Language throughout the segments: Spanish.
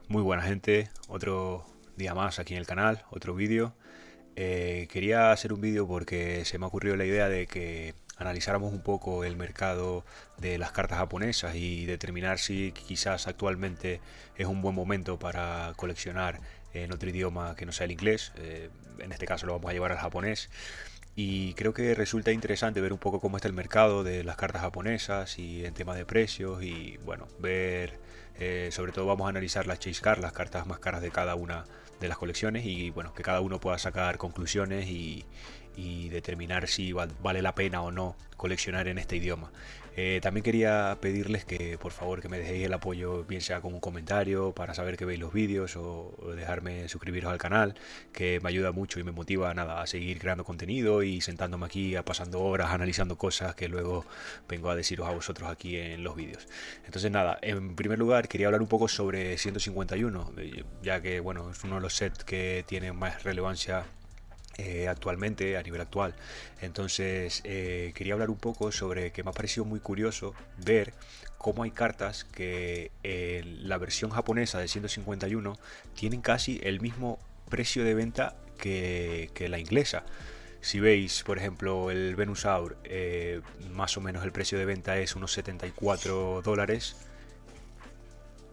Muy buena gente, otro día más aquí en el canal, otro vídeo. Quería hacer un vídeo porque se me ha ocurrido la idea de que analizáramos un poco el mercado de las cartas japonesas y determinar si quizás actualmente es un buen momento para coleccionar en otro idioma que no sea el inglés. En este caso lo vamos a llevar al japonés. Y creo que resulta interesante ver un poco cómo está el mercado de las cartas japonesas y en tema de precios y bueno, ver, sobre todo vamos a analizar las chase cards, las cartas más caras de cada una de las colecciones y bueno, que cada uno pueda sacar conclusiones y determinar si vale la pena o no coleccionar en este idioma. También quería pedirles que por favor que me dejéis el apoyo, bien sea con un comentario para saber que veis los vídeos o dejarme suscribiros al canal, que me ayuda mucho y me motiva nada, a seguir creando contenido y sentándome aquí, pasando horas analizando cosas que luego vengo a deciros a vosotros aquí en los vídeos. Entonces nada, en primer lugar quería hablar un poco sobre 151, ya que bueno, es uno de los sets que tiene más relevancia actualmente, a nivel actual. Entonces quería hablar un poco sobre que me ha parecido muy curioso ver cómo hay cartas que en la versión japonesa de 151 tienen casi el mismo precio de venta que la inglesa. Si veis, por ejemplo, el Venusaur, más o menos el precio de venta es unos $74.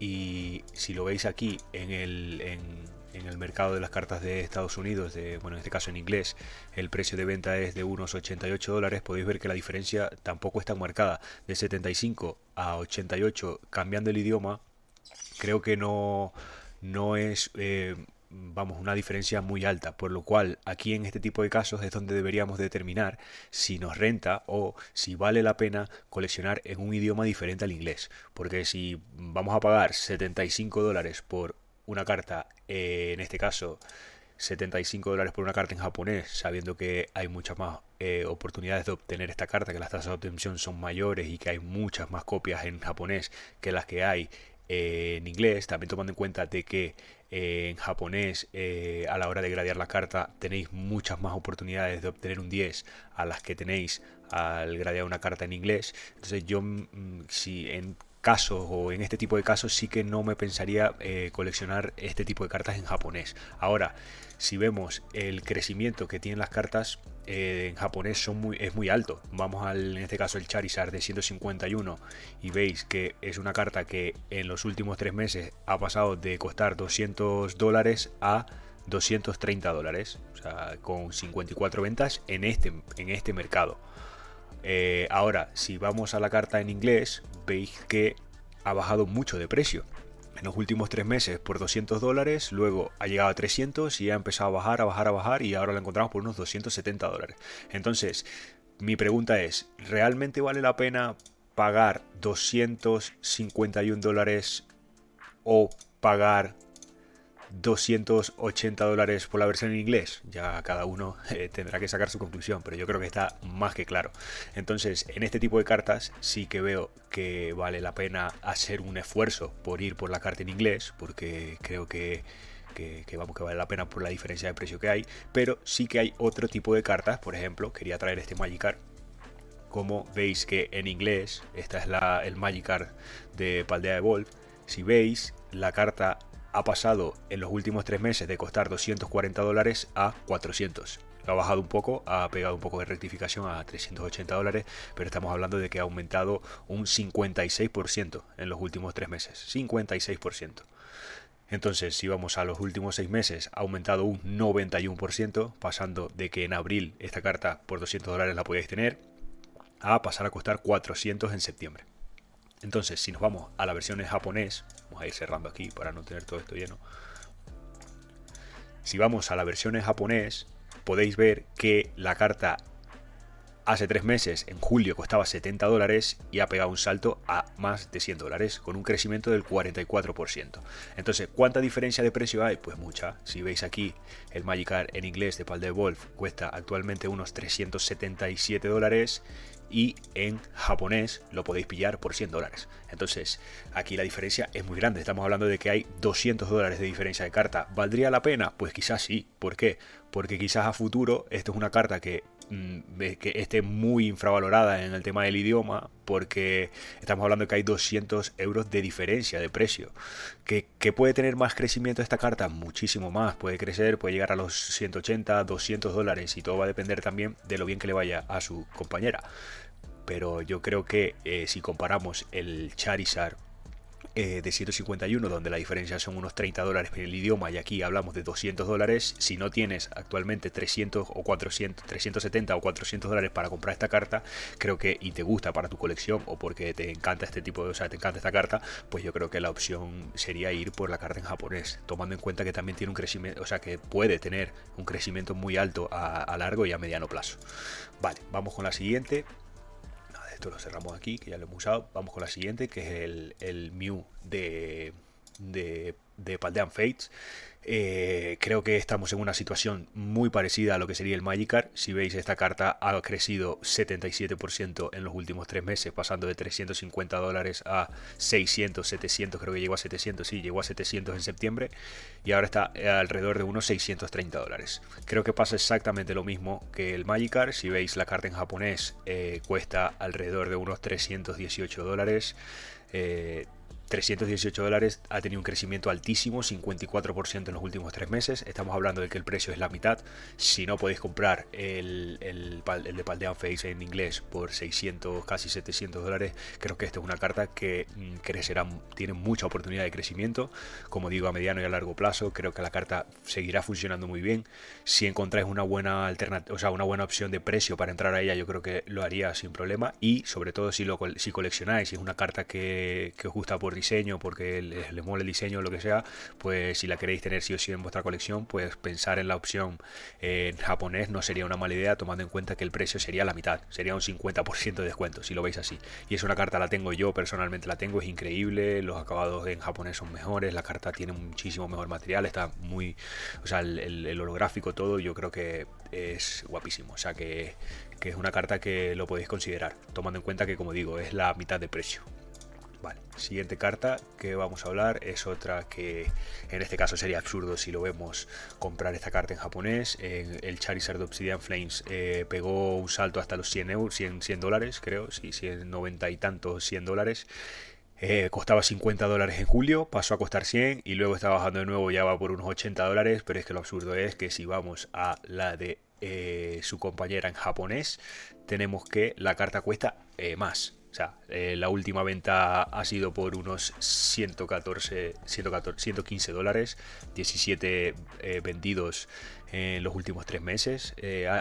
Y si lo veis aquí en el mercado de las cartas de Estados Unidos, bueno, en este caso en inglés, el precio de venta es de unos $88, podéis ver que la diferencia tampoco es tan marcada. De 75 a 88, cambiando el idioma, creo que no es, vamos, una diferencia muy alta, por lo cual aquí en este tipo de casos es donde deberíamos determinar si nos renta o si vale la pena coleccionar en un idioma diferente al inglés, porque si vamos a pagar $75 por una carta, en este caso $75 por una carta en japonés, sabiendo que hay muchas más oportunidades de obtener esta carta, que las tasas de obtención son mayores y que hay muchas más copias en japonés que las que hay en inglés, también tomando en cuenta de que en japonés a la hora de gradear la carta tenéis muchas más oportunidades de obtener un 10 a las que tenéis al gradear una carta en inglés. Entonces yo, si en casos o en este tipo de casos sí que no me pensaría coleccionar este tipo de cartas en japonés. Ahora, si vemos el crecimiento que tienen las cartas en japonés es muy alto. Vamos en este caso el Charizard de 151 y veis que es una carta que en los últimos 3 meses ha pasado de costar $200 a $230, o sea, con 54 ventas en este mercado. Ahora, si vamos a la carta en inglés, veis que ha bajado mucho de precio. En los últimos 3 meses por $200, luego ha llegado a 300 y ha empezado a bajar, a bajar, a bajar y ahora la encontramos por unos $270. Entonces, mi pregunta es, ¿realmente vale la pena pagar $251 o pagar $280 por la versión en inglés? Ya cada uno tendrá que sacar su conclusión, pero yo creo que está más que claro. Entonces, en este tipo de cartas sí que veo que vale la pena hacer un esfuerzo por ir por la carta en inglés, porque creo vamos, que vale la pena por la diferencia de precio que hay, pero sí que hay otro tipo de cartas. Por ejemplo, quería traer este Magikarp. Como veis que en inglés, esta es el Magikarp de Paldea Evolve. Si veis, la carta ha pasado en los últimos 3 meses de costar $240 a 400. Ha bajado un poco, ha pegado un poco de rectificación a $380, pero estamos hablando de que ha aumentado un 56% en los últimos 3 meses. 56%. Entonces, si vamos a los últimos 6 meses, ha aumentado un 91%, pasando de que en abril esta carta por $200 la podíais tener a pasar a costar 400 en septiembre. Entonces, si nos vamos a la versión en japonés, vamos a ir cerrando aquí para no tener todo esto lleno. Si vamos a la versión en japonés, podéis ver que la carta hace 3 meses, en julio, costaba $70 y ha pegado un salto a más de $100, con un crecimiento del 44%. Entonces, ¿cuánta diferencia de precio hay? Pues mucha. Si veis aquí, el Magikarp en inglés de Paldea Evolve cuesta actualmente unos $377 y en japonés lo podéis pillar por $100. Entonces, aquí la diferencia es muy grande. Estamos hablando de que hay $200 de diferencia de carta. ¿Valdría la pena? Pues quizás sí. ¿Por qué? Porque quizás a futuro esto es una carta que que esté muy infravalorada en el tema del idioma, porque estamos hablando de que hay 200 euros de diferencia de precio. ¿Que puede tener más crecimiento esta carta? Muchísimo más. Puede crecer, puede llegar a los 180, 200 dólares, y todo va a depender también de lo bien que le vaya a su compañera. Pero yo creo que si comparamos el Charizard de 151, donde la diferencia son unos 30 dólares en el idioma, y aquí hablamos de 200 dólares, si no tienes actualmente 300 o 400, 370 o 400 dólares para comprar esta carta, creo que, y te gusta para tu colección, o porque te encanta este tipo de, o sea, te encanta esta carta, pues yo creo que la opción sería ir por la carta en japonés, tomando en cuenta que también tiene un crecimiento, o sea, que puede tener un crecimiento muy alto a largo y a mediano plazo. Vale, vamos con la siguiente. Esto lo cerramos aquí, que ya lo hemos usado. Vamos con la siguiente, que es el Mew de Paldean Fates. Creo que estamos en una situación muy parecida a lo que sería el Magikarp. Si veis, esta carta ha crecido 77% en los últimos 3 meses, pasando de 350 dólares a 600, 700, creo que llegó a 700, sí, llegó a 700 en septiembre, y ahora está alrededor de unos 630 dólares. Creo que pasa exactamente lo mismo que el Magikarp. Si veis, la carta en japonés cuesta alrededor de unos 318 dólares. 318 dólares, ha tenido un crecimiento altísimo, 54% en los últimos 3 meses. Estamos hablando de que el precio es la mitad. Si no podéis comprar el de Paldean Face en inglés por 600, casi 700 dólares, creo que esta es una carta que crecerá, tiene mucha oportunidad de crecimiento. Como digo, a mediano y a largo plazo, creo que la carta seguirá funcionando muy bien. Si encontráis una buena alternativa, o sea, una buena opción de precio para entrar a ella, yo creo que lo haría sin problema. Y sobre todo si coleccionáis, si es una carta que os gusta por diseño, porque les mola el diseño o lo que sea, pues si la queréis tener sí o sí en vuestra colección, pues pensar en la opción en japonés no sería una mala idea, tomando en cuenta que el precio sería la mitad, sería un 50% de descuento, si lo veis así. Y es una carta, la tengo yo, personalmente la tengo, es increíble, los acabados en japonés son mejores, la carta tiene muchísimo mejor material, está muy, o sea, el holográfico, todo, yo creo que es guapísimo, o sea que es una carta que lo podéis considerar, tomando en cuenta que, como digo, es la mitad de precio. Vale, siguiente carta que vamos a hablar es otra que en este caso sería absurdo si lo vemos comprar esta carta en japonés. El Charizard de Obsidian Flames pegó un salto hasta los 100 euros, 100 dólares creo, sí, 190 y tantos, 100 dólares. Costaba 50 dólares en julio, pasó a costar 100 y luego está bajando de nuevo, ya va por unos 80 dólares, pero es que lo absurdo es que si vamos a la de su compañera en japonés, tenemos que la carta cuesta más. O sea, la última venta ha sido por unos 115 dólares, 17 vendidos en los últimos 3 meses.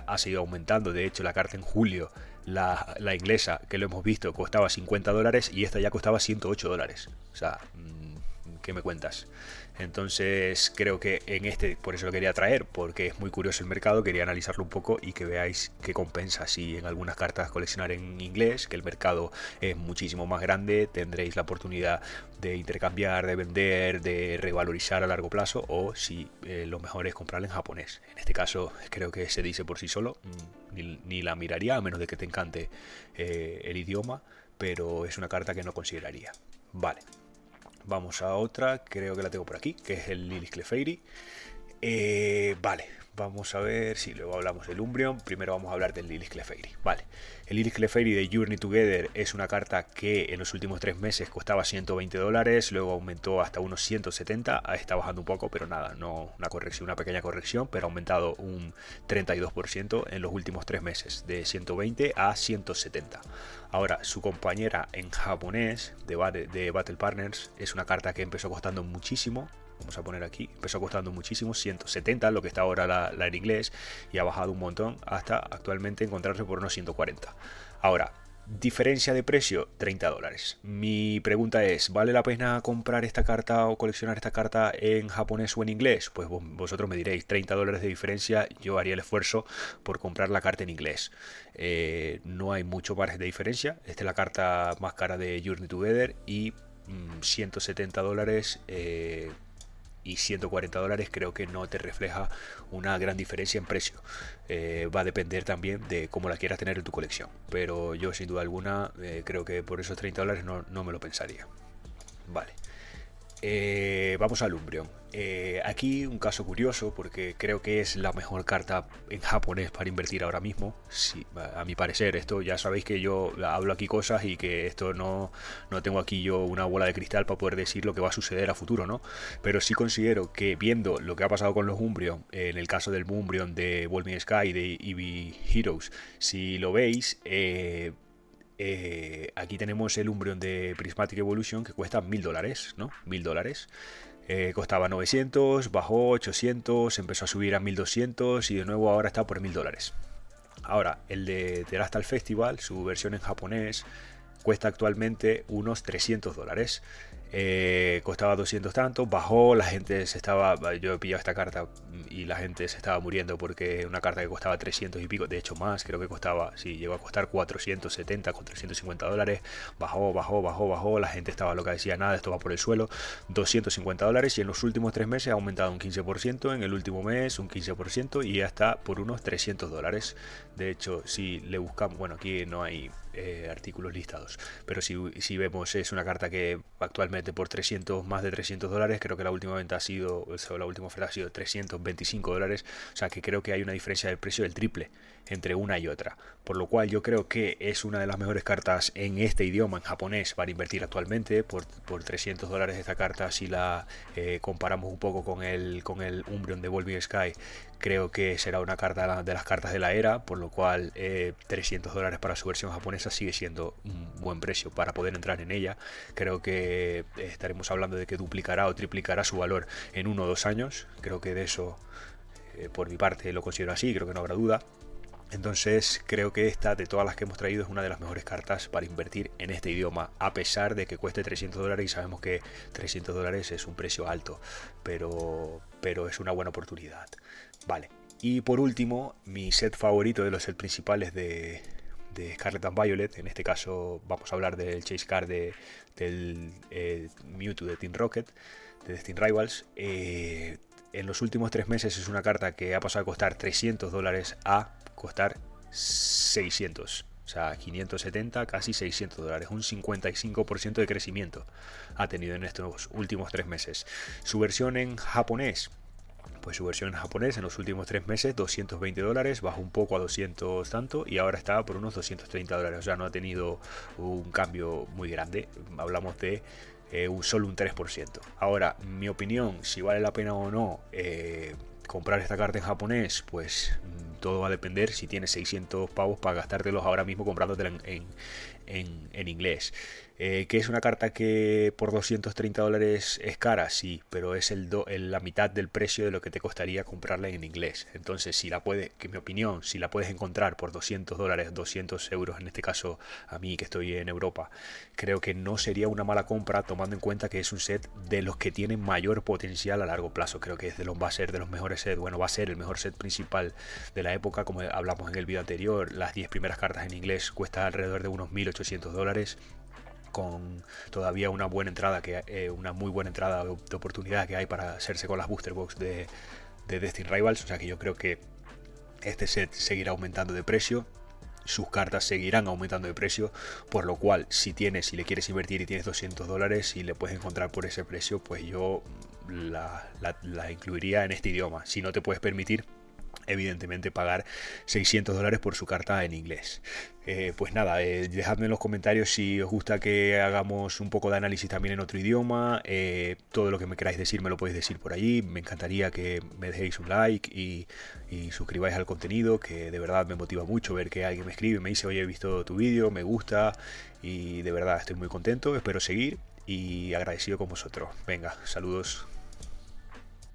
Ha seguido aumentando. De hecho, la carta en julio, la inglesa, que lo hemos visto, costaba 50 dólares y esta ya costaba 108 dólares. O sea, ¿qué me cuentas? Entonces creo que en por eso lo quería traer, porque es muy curioso el mercado, quería analizarlo un poco y que veáis qué compensa si en algunas cartas coleccionar en inglés, que el mercado es muchísimo más grande, tendréis la oportunidad de intercambiar, de vender, de revalorizar a largo plazo, o si lo mejor es comprarla en japonés. En este caso creo que se dice por sí solo, ni la miraría a menos de que te encante el idioma, pero es una carta que no consideraría. Vale. Vamos a otra, creo que la tengo por aquí, que es el Lilith Clefairy. Vale, vamos a ver si luego hablamos del Umbreon. Primero vamos a hablar del Lilith Clefairy. Vale, el Lilith Clefairy de Journey Together es una carta que en los últimos 3 meses costaba 120 dólares, luego aumentó hasta unos 170, está bajando un poco, pero nada, no una corrección, una pequeña corrección, pero ha aumentado un 32% en los últimos 3 meses, de 120 a 170. Ahora, su compañera en japonés de Battle Partners es una carta que empezó costando muchísimo. Vamos a poner aquí, empezó costando muchísimo, 170, lo que está ahora la en inglés, y ha bajado un montón hasta actualmente encontrarse por unos 140. Ahora, diferencia de precio, 30 dólares. Mi pregunta es, ¿vale la pena comprar esta carta o coleccionar esta carta en japonés o en inglés? Pues vosotros me diréis, 30 dólares de diferencia, yo haría el esfuerzo por comprar la carta en inglés. No hay mucho margen de diferencia, esta es la carta más cara de Journey Together y 170 dólares y 140 dólares creo que no te refleja una gran diferencia en precio. Va a depender también de cómo la quieras tener en tu colección, pero yo sin duda alguna creo que por esos 30 dólares no me lo pensaría. Vale, Vamos al Umbreon. Aquí un caso curioso porque creo que es la mejor carta en japonés para invertir ahora mismo. Sí, a mi parecer, esto ya sabéis que yo hablo aquí cosas y que esto no tengo aquí yo una bola de cristal para poder decir lo que va a suceder a futuro, ¿no? Pero sí considero que viendo lo que ha pasado con los Umbreon, en el caso del Umbreon de Volving Sky, de Eevee Heroes, si lo veis, aquí tenemos el Umbreon de Prismatic Evolution que cuesta $1000, ¿no? $1000. Costaba 900, bajó 800, empezó a subir a 1200 y de nuevo ahora está por $1000. Ahora, el de Terastal Festival, su versión en japonés, cuesta actualmente unos $300. Costaba 200 tanto, bajó, la gente se estaba, yo he pillado esta carta y la gente se estaba muriendo porque una carta que costaba 300 y pico, de hecho más, creo que costaba, sí, llegó a costar 470, con $350, bajó, la gente estaba loca, decía nada, esto va por el suelo, $250 y en los últimos 3 meses ha aumentado un 15%, en el último mes un 15% y ya está por unos $300. De hecho, si le buscamos, bueno, aquí no hay artículos listados, pero si vemos es una carta que actualmente por más de $300, creo que la última venta ha sido, o la última oferta ha sido $325, o sea que creo que hay una diferencia de precio del triple entre una y otra, por lo cual yo creo que es una de las mejores cartas en este idioma, en japonés, para invertir actualmente. Por $300 esta carta, si la comparamos un poco con el Umbreon de Volving Sky, creo que será una carta de las cartas de la era, por lo cual $300 para su versión japonesa sigue siendo un buen precio para poder entrar en ella. Creo que estaremos hablando de que duplicará o triplicará su valor en 1 o 2 años, creo que de eso por mi parte lo considero así, creo que no habrá duda. Entonces creo que esta, de todas las que hemos traído, es una de las mejores cartas para invertir en este idioma, a pesar de que cueste $300 y sabemos que $300 es un precio alto, pero es una buena oportunidad. Vale, y por último, mi set favorito de los sets principales de Scarlet and Violet, en este caso vamos a hablar del Chase Card del Mewtwo de Team Rocket, de Destined Rivals. En los últimos 3 meses es una carta que ha pasado a costar $300 a costar 600, o sea, 570, casi $600, un 55% de crecimiento ha tenido en estos últimos 3 meses. Su versión en japonés, pues su versión en japonés en los últimos 3 meses, $220, bajó un poco a 200 tanto y ahora está por unos $230, o sea, no ha tenido un cambio muy grande, hablamos de solo un 3%. Ahora, mi opinión, si vale la pena o no comprar esta carta en japonés, pues todo va a depender si tienes 600 pavos para gastártelos ahora mismo comprándotela en inglés. Que es una carta que por $230 es cara, sí, pero es la mitad del precio de lo que te costaría comprarla en inglés. Entonces, que en mi opinión, si la puedes encontrar por $200, 200 euros, en este caso a mí que estoy en Europa, creo que no sería una mala compra, tomando en cuenta que es un set de los que tienen mayor potencial a largo plazo. Creo que va a ser de los mejores sets, bueno, va a ser el mejor set principal de la época, como hablamos en el vídeo anterior. Las 10 primeras cartas en inglés cuestan alrededor de unos $1800, con todavía una buena entrada, una muy buena entrada de oportunidad que hay para hacerse con las booster box de Destined Rivals. O sea que yo creo que este set seguirá aumentando de precio, sus cartas seguirán aumentando de precio, por lo cual si le quieres invertir y tienes $200 y le puedes encontrar por ese precio, pues yo la incluiría en este idioma. Si no te puedes permitir, evidentemente, pagar $600 por su carta en inglés. Pues nada, dejadme en los comentarios si os gusta que hagamos un poco de análisis también en otro idioma. Todo lo que me queráis decir me lo podéis decir por allí. Me encantaría que me dejéis un like y suscribáis al contenido, que de verdad me motiva mucho ver que alguien me escribe y me dice: oye, he visto tu vídeo, me gusta, y de verdad estoy muy contento. Espero seguir y agradecido con vosotros. Venga, saludos.